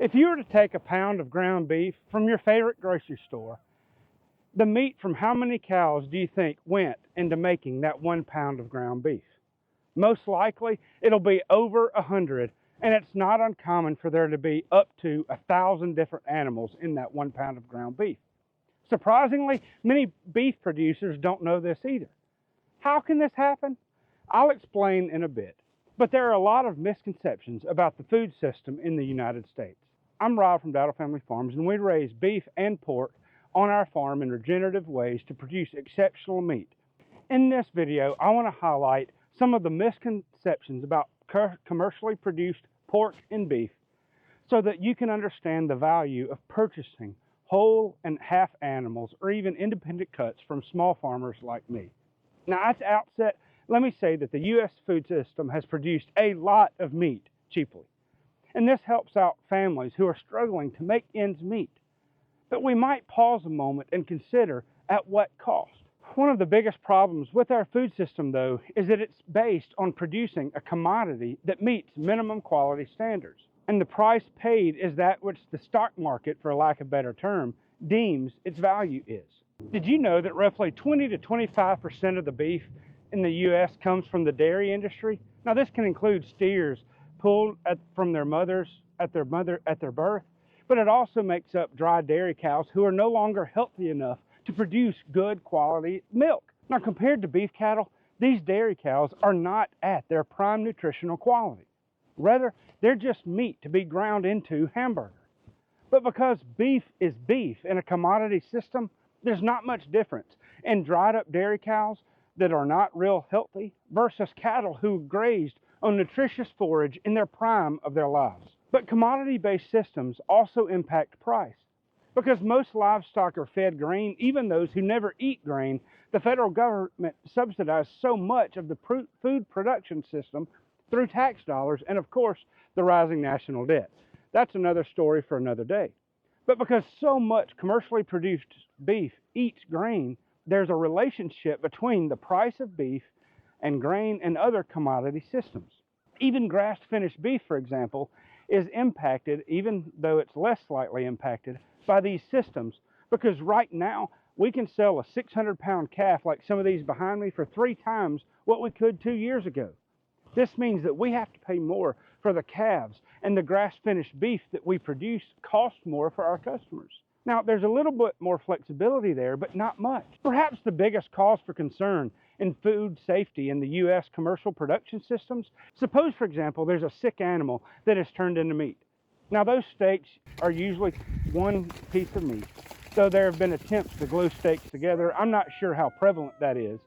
If you were to take a pound of ground beef from your favorite grocery store, the meat from how many cows do you think went into making that 1 pound of ground beef? Most likely, it'll be over 100, and it's not uncommon for there to be up to 1,000 different animals in that 1 pound of ground beef. Surprisingly, many beef producers don't know this either. How can this happen? I'll explain in a bit, but there are a lot of misconceptions about the food system in the United States. I'm Rob from Dowdle Family Farms, and we raise beef and pork on our farm in regenerative ways to produce exceptional meat. In this video, I want to highlight some of the misconceptions about commercially produced pork and beef so that you can understand the value of purchasing whole and half animals or even independent cuts from small farmers like me. Now, at the outset, let me say that the U.S. food system has produced a lot of meat cheaply, and this helps out families who are struggling to make ends meet. But we might pause a moment and consider at what cost. One of the biggest problems with our food system, though, is that it's based on producing a commodity that meets minimum quality standards. And the price paid is that which the stock market, for lack of a better term, deems its value is. Did you know that roughly 20 to 25% of the beef in the U.S. comes from the dairy industry? Now, this can include steers pulled from their mothers at their birth, but it also makes up dry dairy cows who are no longer healthy enough to produce good quality milk. Now, compared to beef cattle, these dairy cows are not at their prime nutritional quality. Rather, they're just meat to be ground into hamburger. But because beef is beef in a commodity system, there's not much difference in dried up dairy cows that are not real healthy versus cattle who grazed on nutritious forage in their prime of their lives. But commodity-based systems also impact price. Because most livestock are fed grain, even those who never eat grain, the federal government subsidizes so much of the food production system through tax dollars and, of course, the rising national debt. That's another story for another day. But because so much commercially produced beef eats grain, there's a relationship between the price of beef and grain and other commodity systems. Even grass-finished beef, for example, is impacted, even though it's less slightly impacted, by these systems, because right now we can sell a 600-pound calf like some of these behind me for 3 times what we could 2 years ago. This means that we have to pay more for the calves, and the grass-finished beef that we produce costs more for our customers. Now, there's a little bit more flexibility there, but not much. Perhaps the biggest cause for concern in food safety in the U.S. commercial production systems, suppose, for example, there's a sick animal that is turned into meat. Now, those steaks are usually one piece of meat, though there have been attempts to glue steaks together. I'm not sure how prevalent that is.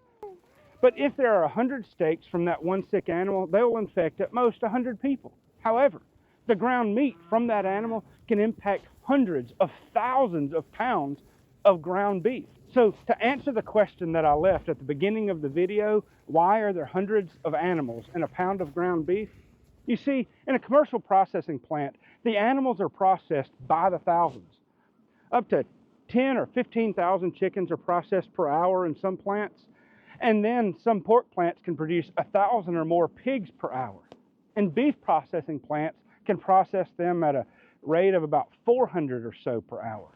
But if there are 100 steaks from that one sick animal, they will infect at most 100 people. However, the ground meat from that animal can impact hundreds of thousands of pounds of ground beef. So to answer the question that I left at the beginning of the video, why are there hundreds of animals in a pound of ground beef? You see, in a commercial processing plant, the animals are processed by the thousands. Up to 10 or 15,000 chickens are processed per hour in some plants, and then some pork plants can produce 1,000 or more pigs per hour. And beef processing plants can process them at a rate of about 400 or so per hour.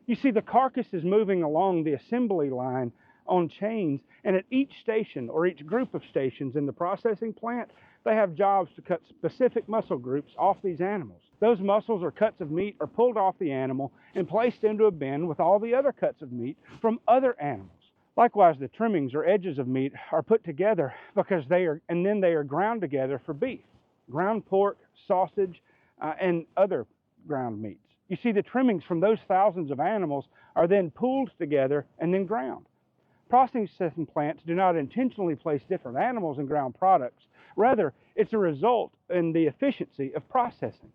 You see, the carcass is moving along the assembly line on chains, and at each station or each group of stations in the processing plant, they have jobs to cut specific muscle groups off these animals. Those muscles or cuts of meat are pulled off the animal and placed into a bin with all the other cuts of meat from other animals. Likewise, the trimmings or edges of meat are put together because they are ground together for beef, ground pork, sausage, and other ground meats. You see, the trimmings from those thousands of animals are then pulled together and then ground. Processing plants do not intentionally place different animals in ground products. Rather, it's a result in the efficiency of processing.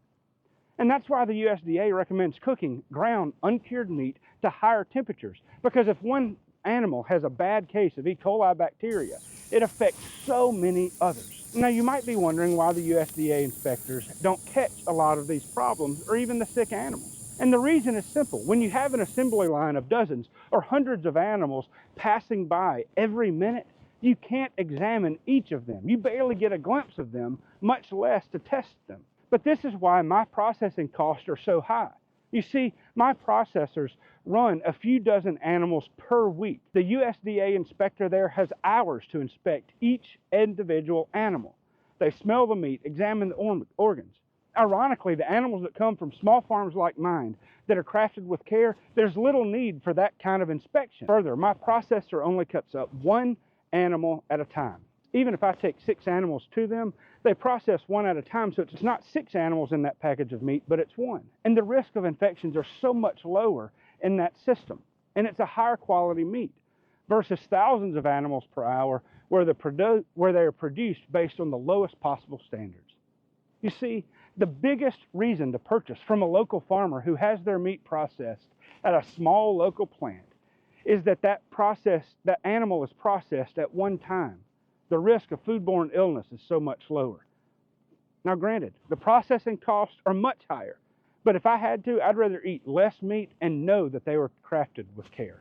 And that's why the USDA recommends cooking ground uncured meat to higher temperatures, because if one animal has a bad case of E. coli bacteria, it affects so many others. Now, you might be wondering why the USDA inspectors don't catch a lot of these problems or even the sick animals. And the reason is simple. When you have an assembly line of dozens or hundreds of animals passing by every minute, you can't examine each of them. You barely get a glimpse of them, much less to test them. But this is why my processing costs are so high. You see, my processors run a few dozen animals per week. The USDA inspector there has hours to inspect each individual animal. They smell the meat, examine the organs. Ironically, the animals that come from small farms like mine that are crafted with care, there's little need for that kind of inspection. Further, my processor only cuts up one animal at a time. Even if I take 6 animals to them, they process one at a time, so it's not 6 animals in that package of meat, but it's one. And the risk of infections are so much lower in that system. And it's a higher quality meat versus thousands of animals per hour where they are produced based on the lowest possible standards. You see, the biggest reason to purchase from a local farmer who has their meat processed at a small local plant is that that animal is processed at one time. The risk of foodborne illness is so much lower. Now granted, the processing costs are much higher, but if I had to, I'd rather eat less meat and know that they were crafted with care.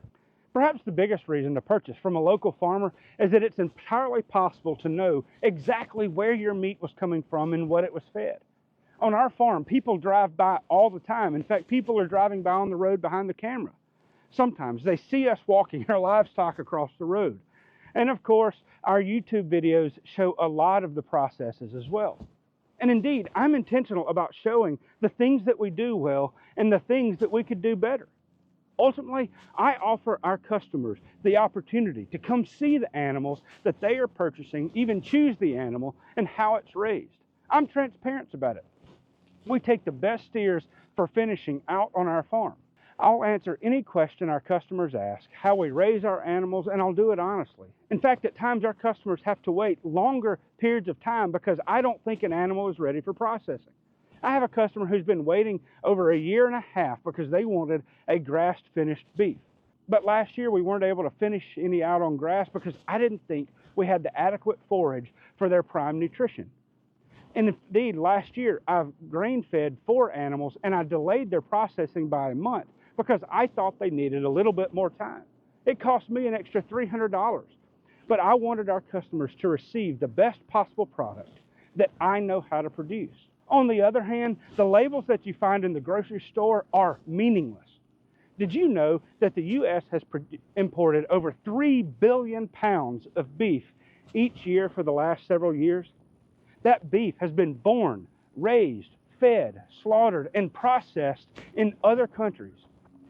Perhaps the biggest reason to purchase from a local farmer is that it's entirely possible to know exactly where your meat was coming from and what it was fed. On our farm, people drive by all the time. In fact, people are driving by on the road behind the camera. Sometimes they see us walking our livestock across the road. And of course, our YouTube videos show a lot of the processes as well. And indeed, I'm intentional about showing the things that we do well and the things that we could do better. Ultimately, I offer our customers the opportunity to come see the animals that they are purchasing, even choose the animal and how it's raised. I'm transparent about it. We take the best steers for finishing out on our farm. I'll answer any question our customers ask, how we raise our animals, and I'll do it honestly. In fact, at times our customers have to wait longer periods of time because I don't think an animal is ready for processing. I have a customer who's been waiting over 1.5 years because they wanted a grass-finished beef. But last year we weren't able to finish any out on grass because I didn't think we had the adequate forage for their prime nutrition. And indeed, last year I've grain-fed 4 animals and I delayed their processing by a month because I thought they needed a little bit more time. It cost me an extra $300, but I wanted our customers to receive the best possible product that I know how to produce. On the other hand, the labels that you find in the grocery store are meaningless. Did you know that the U.S. has imported over 3 billion pounds of beef each year for the last several years? That beef has been born, raised, fed, slaughtered, and processed in other countries.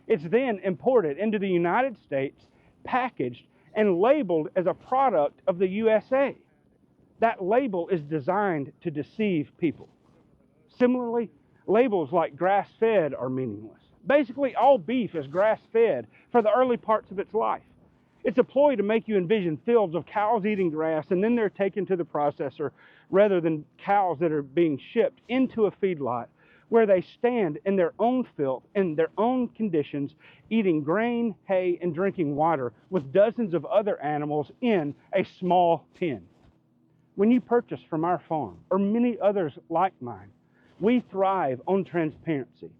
It's then imported into the United States, packaged, and labeled as a product of the USA. That label is designed to deceive people. Similarly, labels like grass-fed are meaningless. Basically, all beef is grass-fed for the early parts of its life. It's a ploy to make you envision fields of cows eating grass and then they're taken to the processor rather than cows that are being shipped into a feedlot where they stand in their own filth, in their own conditions, eating grain, hay, and drinking water with dozens of other animals in a small pen. When you purchase from our farm, or many others like mine, we thrive on transparency.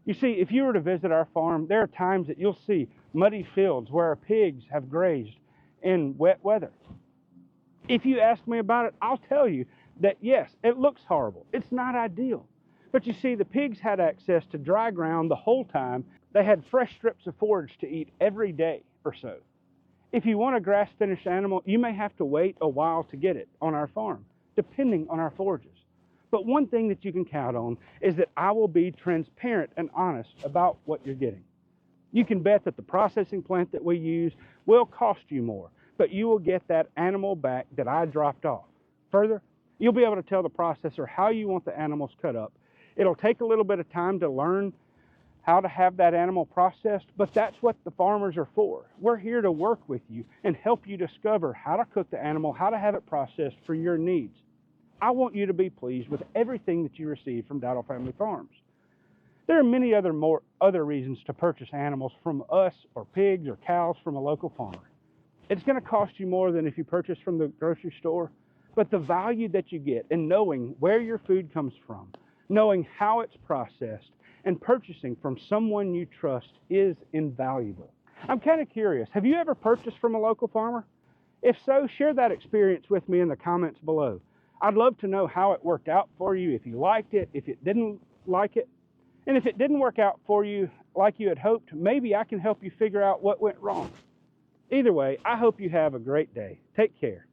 You see, if you were to visit our farm, there are times that you'll see muddy fields where our pigs have grazed in wet weather. If you ask me about it, I'll tell you that yes, it looks horrible. It's not ideal. But you see, the pigs had access to dry ground the whole time. They had fresh strips of forage to eat every day or so. If you want a grass-finished animal, you may have to wait a while to get it on our farm, depending on our forages. But one thing that you can count on is that I will be transparent and honest about what you're getting. You can bet that the processing plant that we use will cost you more, but you will get that animal back that I dropped off. Further, you'll be able to tell the processor how you want the animals cut up. It'll take a little bit of time to learn how to have that animal processed, but that's what the farmers are for. We're here to work with you and help you discover how to cook the animal, how to have it processed for your needs. I want you to be pleased with everything that you receive from Dowdle Family Farms. There are many other reasons to purchase animals from us, or pigs or cows from a local farmer. It's going to cost you more than if you purchase from the grocery store, but the value that you get in knowing where your food comes from, knowing how it's processed, and purchasing from someone you trust is invaluable. I'm kind of curious, have you ever purchased from a local farmer? If so, share that experience with me in the comments below. I'd love to know how it worked out for you, if you liked it, if it didn't like it. And if it didn't work out for you like you had hoped, maybe I can help you figure out what went wrong. Either way, I hope you have a great day. Take care.